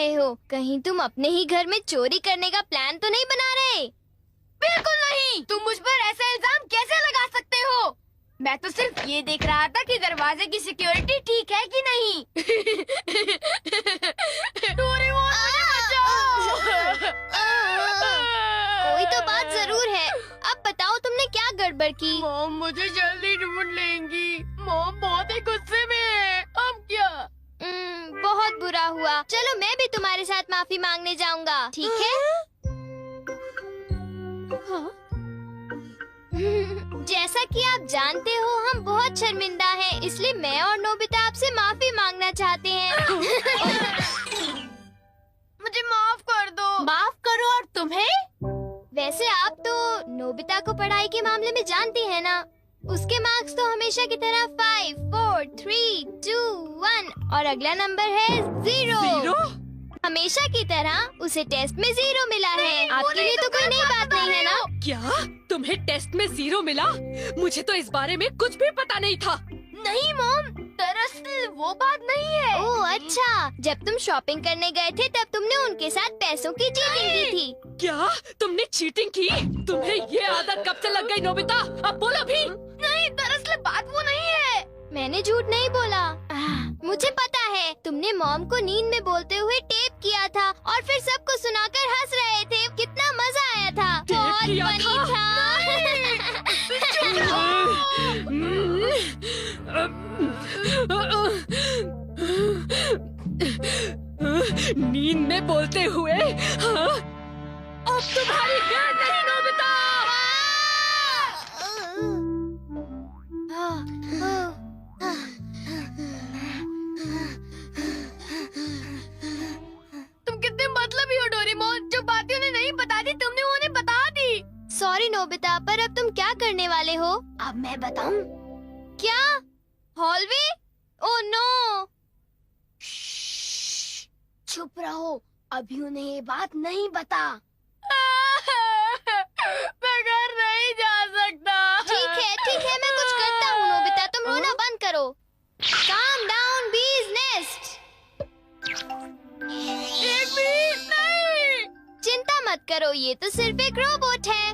रहे हो? कहीं तुम अपने ही घर में चोरी करने का प्लान तो नहीं बना रहे? बिल्कुल नहीं। तुम मुझ पर ऐसा इल्जाम कैसे लगा सकते हो? मैं तो सिर्फ ये देख रहा था कि दरवाजे की सिक्योरिटी ठीक है कि नहीं। डोरेमोन, मुझे बचाओ। कोई तो बात जरूर है। अब बताओ तुमने क्या गड़बड़ की? मॉम मुझे जल्दी ढूंढ लेंगी। मॉम बहुत ही गुस्से में है। अब क्या? बहुत बुरा हुआ। चलो मैं भी तुम्हारे साथ माफी मांगने जाऊंगा, ठीक है? हाँ? जैसा कि आप जानते हो हम बहुत शर्मिंदा हैं, इसलिए मैं और नोबिता आपसे माफी मांगना चाहते हैं। मुझे माफ कर दो। माफ करो और तुम्हें? वैसे आप तो नोबिता को पढ़ाई के मामले में जानती हैं ना? उसके मार्क्स तो हमेशा की तरह 5, 4, 3, 2, 1 और अगला नंबर है 0। हमेशा की तरह उसे टेस्ट में 0 मिला है। आपके लिए तो कोई नई बात नहीं है ना? क्या तुम्हें टेस्ट में 0 मिला? मुझे तो इस बारे में कुछ भी पता नहीं था। नहीं मॉम, दरअसल वो बात नहीं है। ओह अच्छा, जब तुम शॉपिंग करने गए थे तब तुमने उनके साथ पैसों की चीटिंग की थी। क्या तुमने चीटिंग की? तुम्हें ये आदत कब से लग गई नोबिता? अब बोलो भी। नहीं, दरअसल बात वो नहीं है। मैंने झूठ नहीं बोला। मुझे पता है, तुमने मॉम को नींद में बोलते हुए टेप किया था और फिर सबको सुनाकर हंस रहे थे। कितना मजा आया था। बहुत किया फनी था। नींद में बोलते हुए? हाँ? अब तुम्हारी खैर नहीं नोबिता। तुम कितने मतलबी हो डोरेमोन। जो बातें उन्हें नहीं बता दी तुमने उन्हें बता दी। सॉरी नोबिता, पर अब तुम क्या करने वाले हो? अब मैं बताऊं? क्या? हॉलवे? Oh no! चुप रहो, अभी उन्हें ये बात नहीं बता। मैं घर नहीं जा सकता। ठीक है, मैं कुछ करता हूँ नोबिता, तुम रोना बंद करो। Calm down, bee's nest. एक भी नहीं। चिंता मत करो, ये तो सिर्फ एक रोबोट है।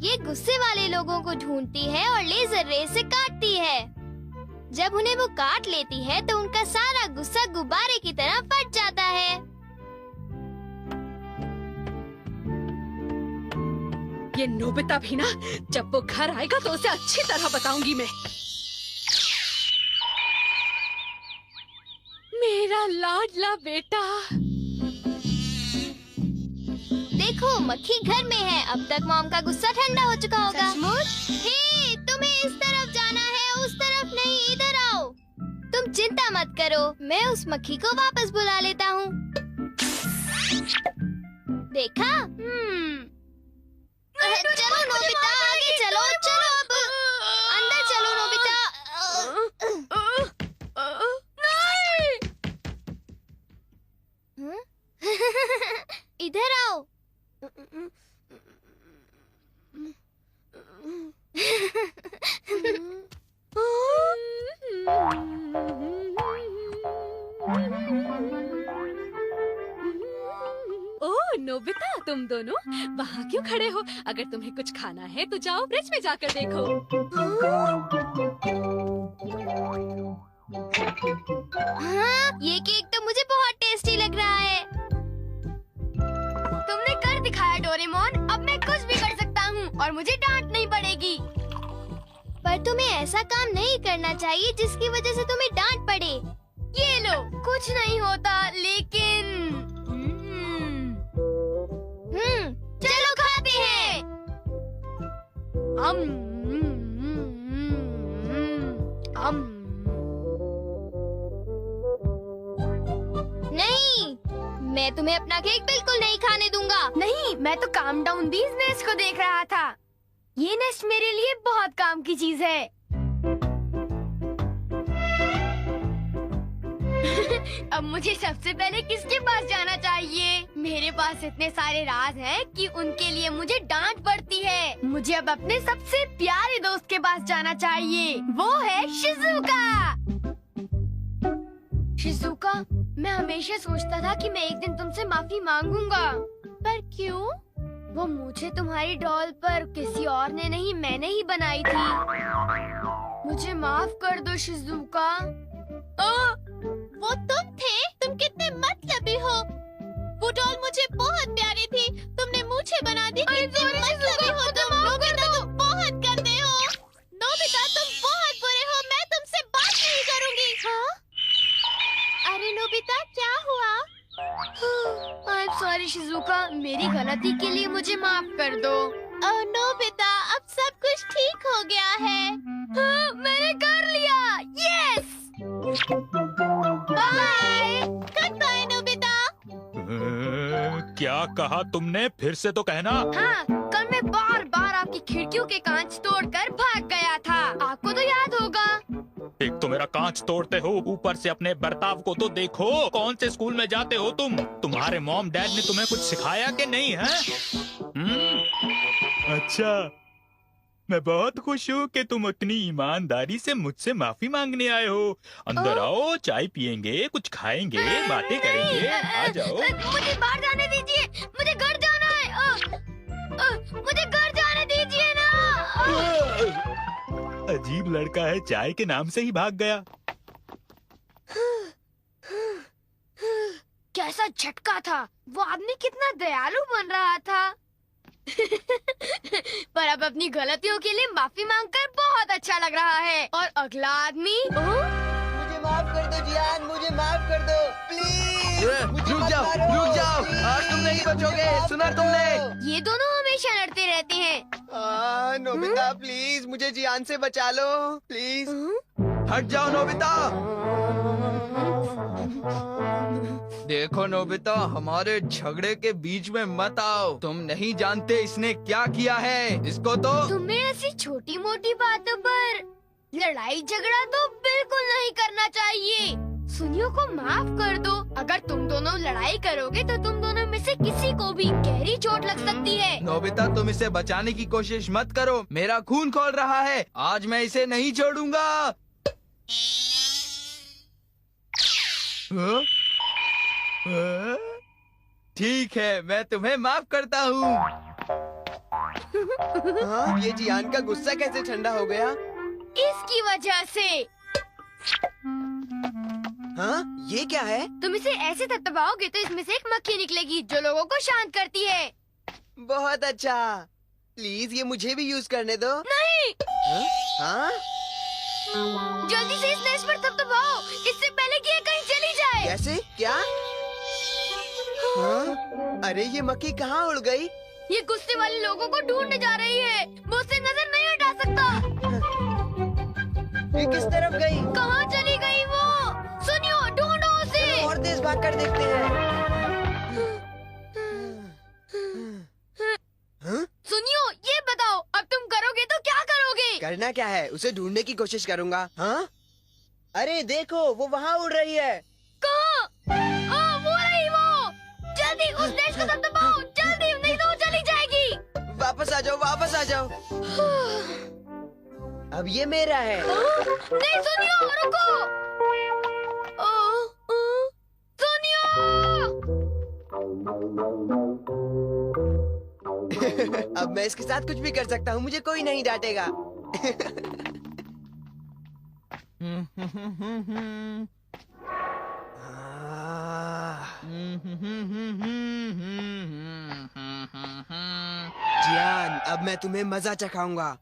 ये गुस्से वाले लोगों को ढूंढती है और लेजर रे से काटती है। जब उन्हें वो काट लेती है तो उनका सारा गुस्सा गुब्बारे की तरह फट जाता है। ये नोबिता भी ना, जब वो घर आएगा तो उसे अच्छी तरह बताऊंगी मैं। मेरा लाडला बेटा। देखो मक्खी घर में है। अब तक मॉम का गुस्सा ठंडा हो चुका होगा। हे, तुम्हें इस तरफ जाना है, उस तरफ नहीं, इधर आओ। तुम चिंता मत करो, मैं उस मक्खी को वापस बुला लेता हूँ। देखा? चलो नोबिता, आगे चलो अब अंदर चलो नोबिता। इधर आओ। ओह नोबिता, तुम दोनों वहाँ क्यों खड़े हो? अगर तुम्हें कुछ खाना है तो जाओ फ्रिज में जाकर देखो। हाँ, ये केक तो मुझे बहुत टेस्टी लग रहा है। तुमने कर दिखाया डोरेमोन। अब मैं कुछ भी कर सकता हूँ और मुझे डांट नहीं पड़ेगी। पर तुम्हें ऐसा काम नहीं करना चाहिए जिसकी वजह से तुम्हें डांट पड़े। ये लो, कुछ नहीं होता, लेकिन चलो खाते हैं। नहीं, मैं तुम्हें अपना केक बिल्कुल नहीं खाने दूंगा। नहीं, मैं तो काम डाउन बीज नेस्ट को देख रहा था। ये नेस्ट मेरे लिए बहुत काम की चीज है। अब मुझे सबसे पहले किसके पास जाना चाहिए? मेरे पास इतने सारे राज हैं कि उनके लिए मुझे डांट पड़ती है। मुझे अब अपने सबसे प्यारे दोस्त के पास जाना चाहिए। वो है शिजुका। मैं हमेशा सोचता था कि मैं एक दिन तुमसे माफी मांगूंगा। पर क्यों? वो मुझे तुम्हारी डॉल पर किसी और ने नहीं, मैंने ही बनाई थी। मुझे माफ कर दो शिजुका। वो तुम थे? तुम कितने मतलबी हो। वो डॉल मुझे बहुत प्यारी थी, तुमने मुझे बना दी। कितने मतलबी हो तुम। नोबिता तुम बहुत गंदे हो। नोबिता तुम बहुत बुरे हो, मैं तुमसे बात नहीं करूंगी। हाँ? अरे नोबिता क्या हुआ? आई एम सॉरी शिजुका, मेरी गलती के लिए मुझे माफ कर दो। नोबिता अब सब कुछ ठीक हो गया है। हाँ, मैंने कर लिया। Yes. Bye. Goodbye Nobita. क्या कहा तुमने? फिर से तो कहना। हाँ, कल मैं बार बार आपकी खिड़कियों के कांच तोड़कर भाग गया था। आपको तो याद होगा। एक तो मेरा कांच तोड़ते हो, ऊपर से अपने बर्ताव को तो देखो। कौन से स्कूल में जाते हो तुम? तुम्हारे मॉम डैड ने तुम्हें कुछ सिखाया कि नहीं है? अच्छा, मैं बहुत खुश हूँ कि तुम इतनी ईमानदारी से मुझसे माफी मांगने आए हो। अंदर आओ, चाय पियेंगे, कुछ खाएंगे, बातें करेंगे। आ जाओ। मुझे बाहर जाने दीजिए, मुझे घर जाना है। मुझे घर जाने दीजिए ना। अजीब लड़का है, चाय के नाम से ही भाग गया। कैसा झटका था। वो आदमी कितना दयालु बन रहा था। पर अब अपनी गलतियों के लिए माफी मांगकर बहुत अच्छा लग रहा है। और अगला आदमी मुझे माफ कर दो जियान, मुझे माफ कर दो प्लीज। रुक जाओ, आज तुम नहीं बचोगे। सुना तुमने? ये दोनों हमेशा लड़ते रहते हैं। नोबिता प्लीज मुझे जियान से बचा लो प्लीज। हट जाओ नोबिता। देखो नोबिता, हमारे झगड़े के बीच में मत आओ। तुम नहीं जानते इसने क्या किया है। इसको तो तुम्हें ऐसी छोटी मोटी बातों पर लड़ाई झगड़ा तो बिल्कुल नहीं करना चाहिए। सुनियो को माफ कर दो। अगर तुम दोनों लड़ाई करोगे तो तुम दोनों में से किसी को भी गहरी चोट लग सकती है। नोबिता, तुम इसे बचाने की कोशिश मत करो। मेरा खून खौल रहा है। आज मैं इसे नहीं छोड़ूंगा। ठीक है, मैं तुम्हें माफ करता हूँ। ये जियान का गुस्सा कैसे ठंडा हो गया? इसकी वजह से। हाँ, ये क्या है? तुम इसे ऐसे थपथपाओगे तो इसमें से एक मक्खी निकलेगी जो लोगों को शांत करती है। बहुत अच्छा। प्लीज ये मुझे भी यूज करने दो। नहीं। हाँ? जल्दी से इस नेश पर थपथपाओ, इससे पहले कि ये कहीं चली जाए। कैसे? क्या? हाँ? अरे ये मक्खी कहाँ उड़ गई? ये गुस्से वाले लोगों को ढूंढने जा रही है। वो उससे नजर नहीं हटा सकता। ये किस तरफ गई? कहाँ चली गई वो? सुनियो, ढूंढो उसे। और तेज भागकर देखते हैं। हाँ? सुनियो, ये बताओ अब तुम करोगे तो क्या करोगे? करना क्या है? उसे ढूंढने की कोशिश करूंगा। हाँ? अरे देखो, वो वहाँ उड़ रही है। कहाँ? वो रही वो। जल्दी उस देश को दबाओ, जल्दी, नहीं तो वो चली जाएगी। वापस आ जाओ, वापस आ जाओ। अब ये मेरा है। नहीं सुनियो, रुको। सुनियो। अब मैं इसके साथ कुछ भी कर सकता हूँ, मुझे कोई नहीं डांटेगा। जियान, अब मैं तुम्हें मजा चखाऊंगा।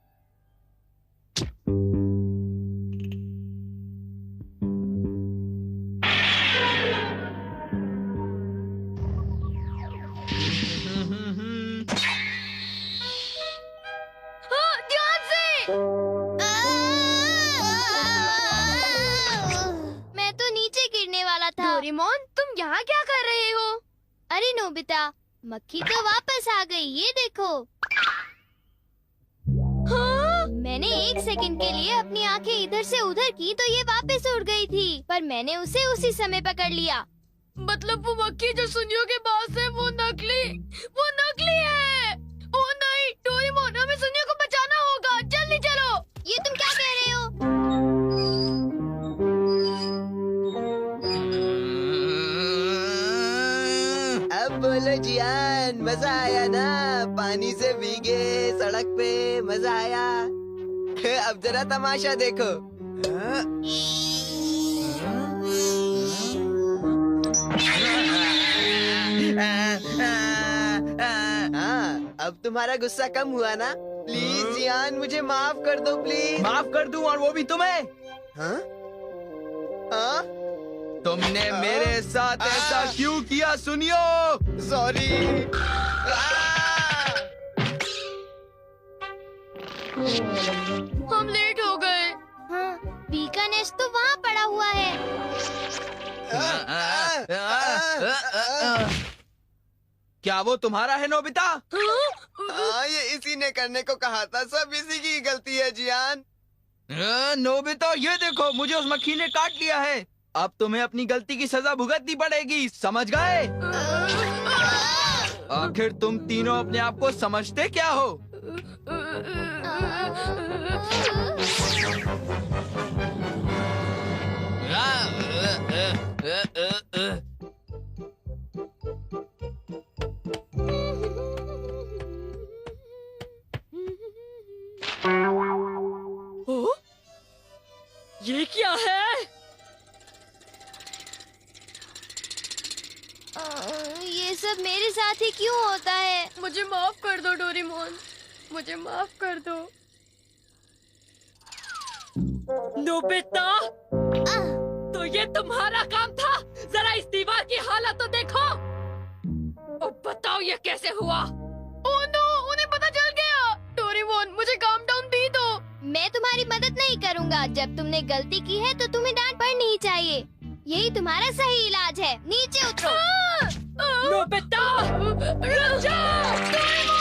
ध्यान से। मैं तो नीचे गिरने वाला था। डोरेमोन, तुम यहाँ क्या कर रहे हो? अरे नोबिता, मक्खी तो वापस आ गई, ये देखो। हाँ? मैंने 1 सेकंड के लिए अपनी आंखें इधर से उधर की तो ये वापस उड़ गई थी, पर मैंने उसे उसी समय पकड़ लिया। मतलब वो मक्खी जो सुनियो के पास है वो नकली है। ओ नहीं, डोरेमोन, हमें सुनियो को बचाना होगा। जल्दी चलो। ये तुम क्या कह रहे हो? बोलो जियान, मजा आया ना? पानी से भीगे सड़क पे मजा आया। अब जरा तमाशा देखो। हाँ, अब तुम्हारा गुस्सा कम हुआ ना? प्लीज जियान, मुझे माफ कर दो प्लीज। माफ कर दूं, और वो भी तुम्हें? हाँ? हाँ? तुमने मेरे साथ ऐसा क्यों किया? सुनियो। सॉरी। हम लेट हो गए। हाँ, बी का नेस्ट तो वहाँ पड़ा हुआ है। क्या वो तुम्हारा है नोबिता? हाँ, ये इसी ने करने को कहा था। सब इसी की गलती है जियान। नोबिता, ये देखो, मुझे उस मक्खी ने काट लिया है। अब तुम्हें अपनी गलती की सजा भुगतनी पड़ेगी, समझ गए? आखिर तुम तीनों अपने आप को समझते क्या हो? ओ? ये क्या है? ये सब मेरे साथ ही क्यों होता है? मुझे माफ कर दो डोरेमोन, मुझे माफ कर दो। नोबिता, तो ये तुम्हारा काम था? जरा इस दीवार की हालत तो देखो। अब बताओ ये कैसे हुआ? ओह नो, उन्हें पता चल गया। डोरेमोन, मुझे काम डाउन भी दो। मैं तुम्हारी मदद नहीं करूँगा। जब तुमने गलती की है तो तुम्हें डांट पड़नी ही चाहिए। यही तुम्हारा सही इलाज है। नीचे उतरो। नोबिता, रुक जाओ।